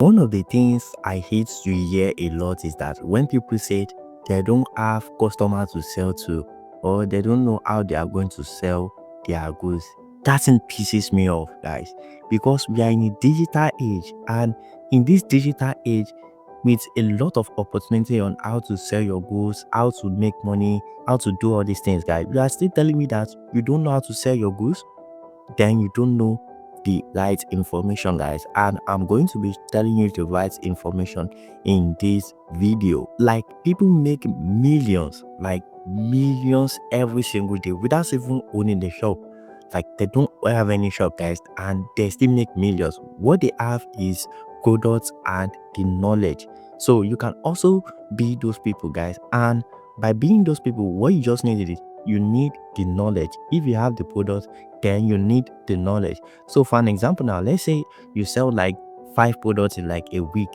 One of the things I hate to hear a lot is that when people say they don't have customers to sell to, or they don't know how they are going to sell their goods, that thing pisses me off, guys, because we are in a digital age, and in this digital age, with a lot of opportunity on how to sell your goods, how to make money, how to do all these things, guys, you are still telling me that you don't know how to sell your goods? Then you don't know the right information, guys, and I'm going to be telling you the right information in this video. Like, people make millions, like millions every single day without even owning the shop. Like, they don't have any shop, guys, and they still make millions. What they have is products and the knowledge. So you can also be those people, guys, and by being those people, what you just need is you need the knowledge. If you have the product, then you need the knowledge. So for an example, now let's say you sell like 5 products in like a week.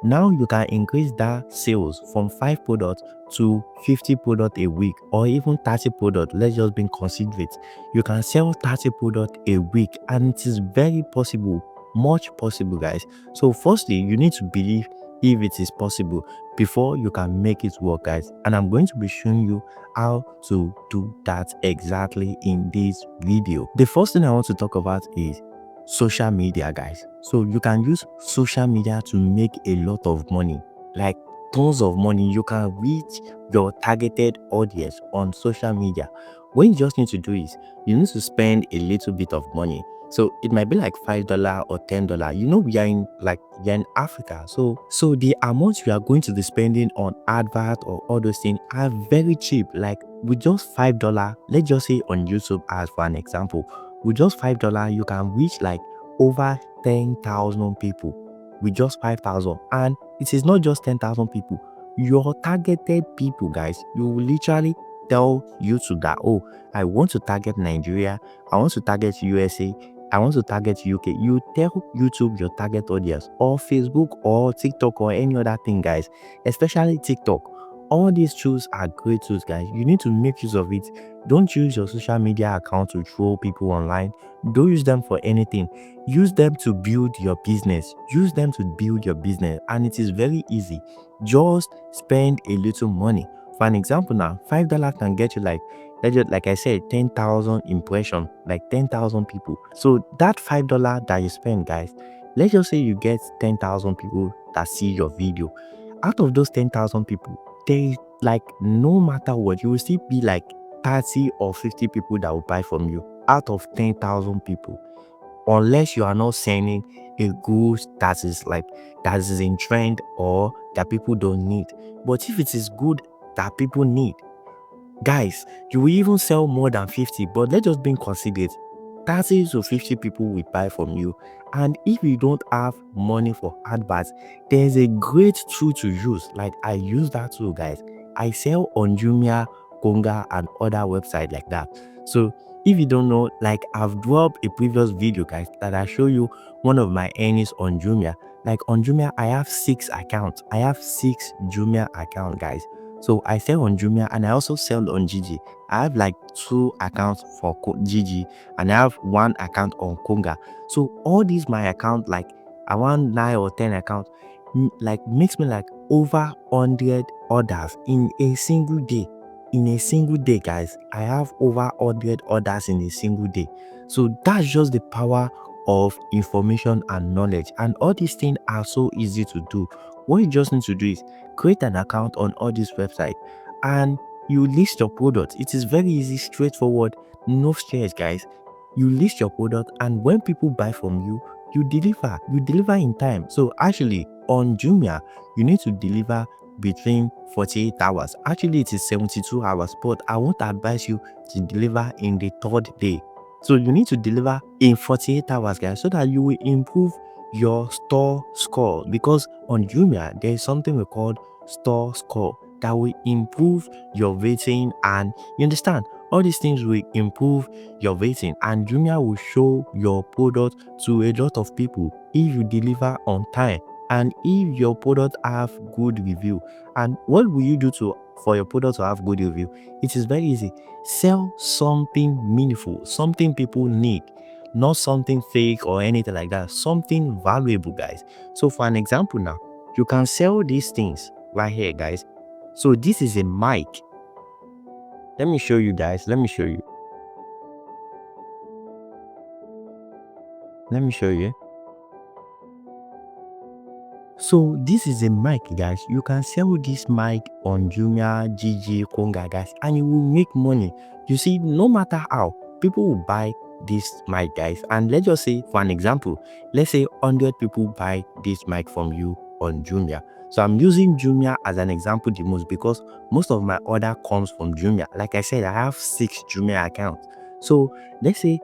Now you can increase that sales from 5 products to 50 products a week, or even 30 products. Let's just be considerate. You can sell 30 products a week, and it is very possible, much possible, guys. So firstly, you need to believe if it is possible before you can make it work, guys, and I'm going to be showing you how to do that exactly in this video. The first thing I want to talk about is social media, guys. So you can use social media to make a lot of money, like tons of money. You can reach your targeted audience on social media. What you just need to do is you need to spend a little bit of money. So it might be like $5 or $10. We are in Africa. So the amounts we are going to be spending on advert or all those things are very cheap. Like with just $5, let's just say on YouTube as for an example, with just $5, you can reach like over 10,000 people with just 5,000. And it is not just 10,000 people. Your targeted people, guys, you will literally tell YouTube that, oh, I want to target Nigeria, I want to target USA, I want to target UK. You tell YouTube your target audience, or Facebook or TikTok or any other thing, guys, especially TikTok. All these tools are great tools, guys. You need to make use of it. Don't use your social media account to troll people online. Don't use them for anything. Use them to build your business. Use them to build your business. And it is very easy. Just spend a little money. For an example now, $5 can get you like I said, 10,000 impression, like 10,000 people. So that $5 that you spend, guys, let's just say you get 10,000 people that see your video. Out of those 10,000 people, there is like, no matter what, you will still be like 30 or 50 people that will buy from you out of 10,000 people, unless you are not selling a good that is in trend or that people don't need. But if it is good that people need, guys, you will even sell more than 50. But let's just be considerate, 30 to 50 people will buy from you. And if you don't have money for adverts, there's a great tool to use. Like, I use that tool, guys. I sell on Jumia, Konga, and other websites like that. So if you don't know, like, I've dropped a previous video, guys, that I show you one of my earnings on Jumia. Like, on Jumia, I have 6 accounts. I have 6 Jumia accounts, guys. So I sell on Jumia, and I also sell on Jiji. I have like 2 accounts for Jiji, and I have 1 account on Konga. So all these my account, like around 9 or 10 accounts, like makes me like over 100 orders in a single day. In a single day, guys, I have over 100 orders in a single day. So that's just the power of information and knowledge. And all these things are so easy to do. What you just need to do is create an account on all these websites, and you list your product. It is very easy, straightforward, no stress, guys. You list your product, and when people buy from you, you deliver in time. So actually on Jumia, you need to deliver between 48 hours. Actually, it is 72 hours, but I won't advise you to deliver in the third day. So you need to deliver in 48 hours, guys, so that you will improve your store score. Because on Jumia, there is something we call store score that will improve your rating, and you understand, all these things will improve your rating, and Jumia will show your product to a lot of people if you deliver on time and if your product have good review. And what will you do to for your product to have good review? It is very easy. Sell something meaningful, something people need. not something fake or anything like that, something valuable, guys. So for an example now, you can sell these things right here, guys. So this is a mic. Let me show you, guys. Let me show you. Let me show you. So this is a mic, guys. You can sell this mic on Jumia, Jiji, Konga, guys, and you will make money. You see, no matter how, people will buy this mic, guys. And let's just say, for an example, let's say 100 people buy this mic from you on Jumia. So I'm using Jumia as an example the most because most of my order comes from Jumia. Like I said, I have 6 Jumia accounts. So let's say,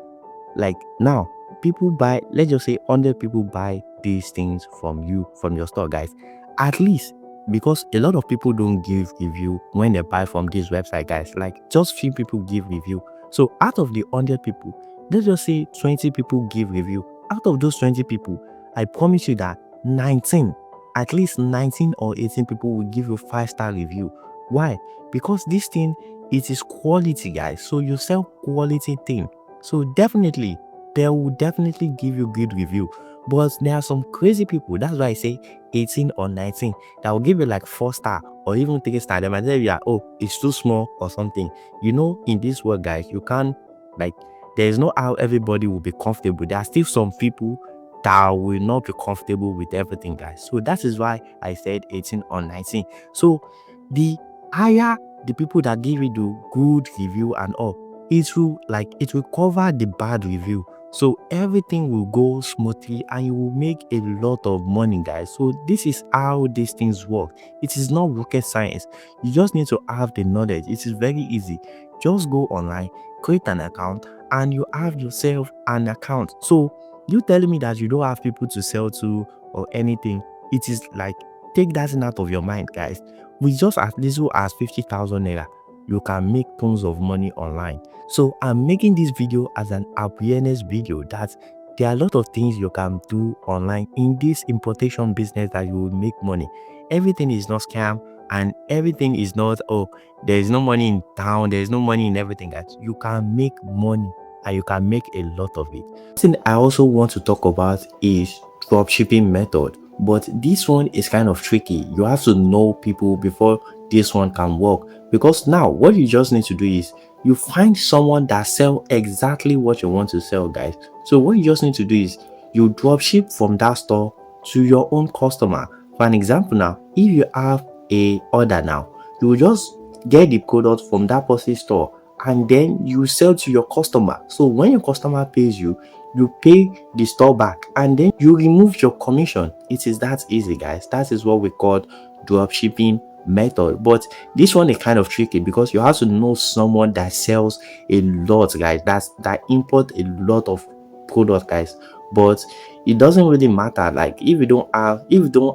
like now, people buy, let's just say 100 people buy these things from you, from your store, guys. At least, because a lot of people don't give review when they buy from this website, guys. Like just few people give review. So out of the 100 people, let's just say 20 people give review. Out of those 20 people, I promise you that 19, at least 19 or 18 people will give you 5-star review. Why? Because this thing, it is quality, guys. So you sell quality thing. So definitely, they will definitely give you good review. But there are some crazy people, that's why I say 18 or 19, that will give you like 4-star or even 3-star. They might tell you that, oh, it's too small or something. You know, in this world, guys, you can't, like, there is no how everybody will be comfortable. There are still some people that will not be comfortable with everything, guys. So that is why I said 18 or 19. So the higher the people that give you the good review and all, it will cover the bad review, so everything will go smoothly and you will make a lot of money, guys. So this is how these things work. It is not rocket science. You just need to have the knowledge. It is very easy. Just go online, create an account, and you have yourself an account. So you telling me that you don't have people to sell to or anything, it is like, take that thing out of your mind, guys. With just as little as 50,000 naira, you can make tons of money online. So I'm making this video as an awareness video that there are a lot of things you can do online in this importation business that you will make money. Everything is not scam and everything is not, oh, there is no money in town, there is no money in everything, guys. You can make money and you can make a lot of it. Thing I also want to talk about is dropshipping method, but this one is kind of tricky. You have to know people before this one can work, because now what you just need to do is you find someone that sell exactly what you want to sell, guys. So what you just need to do is you dropship from that store to your own customer. For an example now, if you have a order now, you will just get the product from that person's store and then you sell to your customer. So when your customer pays you, you pay the store back and then you remove your commission. It is that easy, guys. That is what we call dropshipping method. But this one is kind of tricky because you have to know someone that sells a lot, guys, that import a lot of product, guys. But it doesn't really matter. Like if you don't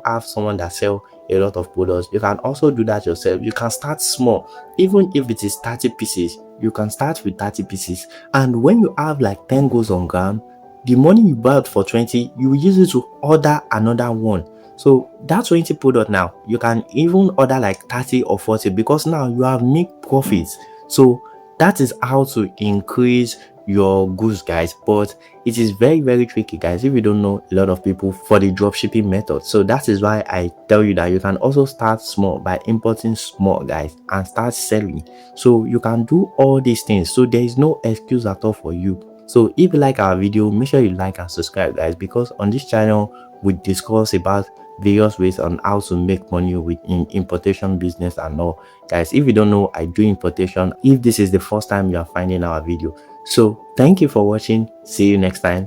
have someone that sell a lot of products, you can also do that yourself. You can start small. Even if it is 30 pieces, you can start with 30 pieces, and when you have like 10 goes on ground, the money you bought for 20, you will use it to order another one. So that 20 product now, you can even order like 30 or 40 because now you have made profits. So that is how to increase your goods, guys. But it is very, very tricky, guys, if you don't know a lot of people for the dropshipping method. So that is why I tell you that you can also start small by importing small, guys, and start selling. So you can do all these things. So there is no excuse at all for you. So if you like our video, make sure you like and subscribe, guys, because on this channel we discuss about various ways on how to make money with importation business and all. Guys, if you don't know, I do importation. If this is the first time you are finding our video, so thank you for watching. See you next time.